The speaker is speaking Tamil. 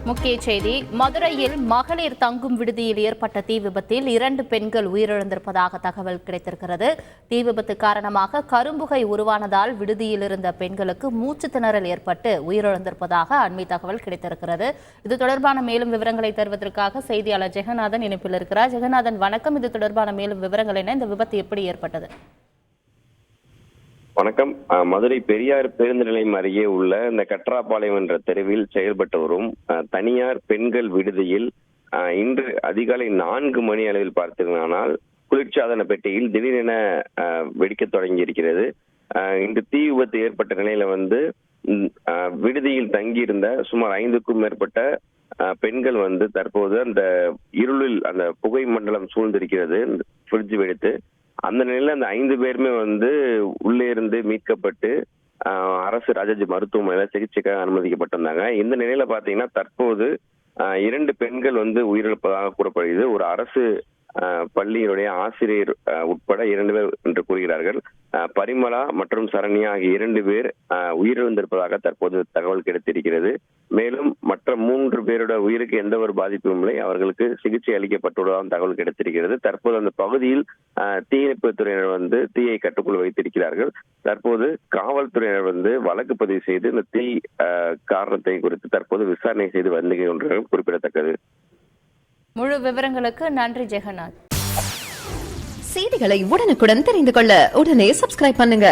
முக்கிய செய்தி. மதுரையில் மகளிர் தங்கும் விடுதியில் ஏற்பட்ட தீ விபத்தில் 2 பெண்கள் உயிரிழந்திருப்பதாக தகவல் கிடைத்திருக்கிறது. தீ விபத்து காரணமாக கரும்புகை உருவானதால் விடுதியில் இருந்த பெண்களுக்கு மூச்சு திணறல் ஏற்பட்டு உயிரிழந்திருப்பதாக அண்மை தகவல் கிடைத்திருக்கிறது. இது தொடர்பான மேலும் விவரங்களை தருவதற்காக செய்தியாளர் ஜெகநாதன் இணைப்பில் இருக்கிறார். ஜெகநாதன், வணக்கம். இது தொடர்பான மேலும் விவரங்கள் என்ன? இந்த விபத்து எப்படி ஏற்பட்டது? வணக்கம். மதுரை பெரியார் பேருந்து நிலையம் அருகே உள்ள இந்த கட்ராபாளையம் என்ற தெருவில் செயல்பட்டு வரும் தனியார் பெண்கள் விடுதியில் இன்று அதிகாலை 4 மணி அளவில் பார்த்தீர்களானால் குளிர்சாதன பெட்டியில் திடீரென வெடிக்க தொடங்கி இருக்கிறது. இந்த தீ விபத்து ஏற்பட்ட நிலையில விடுதியில் தங்கியிருந்த சுமார் 5க்கும் மேற்பட்ட பெண்கள் தற்போது அந்த இருளில் அந்த புகை மண்டலம் சூழ்ந்திருக்கிறது. ஃப்ரிட்ஜ் வெடித்து அந்த நிலையில அந்த 5 பேருமே உள்ளே இருந்து மீட்கப்பட்டு அரசு ராஜாஜி மருத்துவமனையில சிகிச்சைக்காக அனுமதிக்கப்பட்டிருந்தாங்க. இந்த நிலையில பாத்தீங்கன்னா தற்போது 2 பெண்கள் உயிரிழப்பதாக கூறப்படுகிறது. ஒரு அரசு பள்ளியினுடைய ஆசிரியர் உட்பட 2 பேர் என்று கூறுகிறார்கள். பரிமளா மற்றும் சரண்யா ஆகிய 2 பேர் உயிரிழந்திருப்பதாக தற்போது தகவல் கிடைத்திருக்கிறது. மேலும் மற்ற 3 பேரோட உயிருக்கு எந்த ஒரு பாதிப்பும் இல்லை, அவர்களுக்கு சிகிச்சை அளிக்கப்பட்டுள்ளதாக தகவல் கிடைத்திருக்கிறது. தற்போது அந்த பகுதியில் தீயணைப்பு துறையினர் தீயை கட்டுக்குள் வைத்திருக்கிறார்கள். தற்போது காவல்துறையினர் வழக்கு பதிவு செய்து இந்த தீ காரணத்தை குறித்து தற்போது விசாரணை செய்து வருகின்றனர் குறிப்பிடத்தக்கது. முழு விவரங்களுக்கு நன்றி ஜெகநாத். செய்திகளை உடனுக்குடன் தெரிந்து கொள்ள உடனே சப்ஸ்கிரைப் பண்ணுங்க.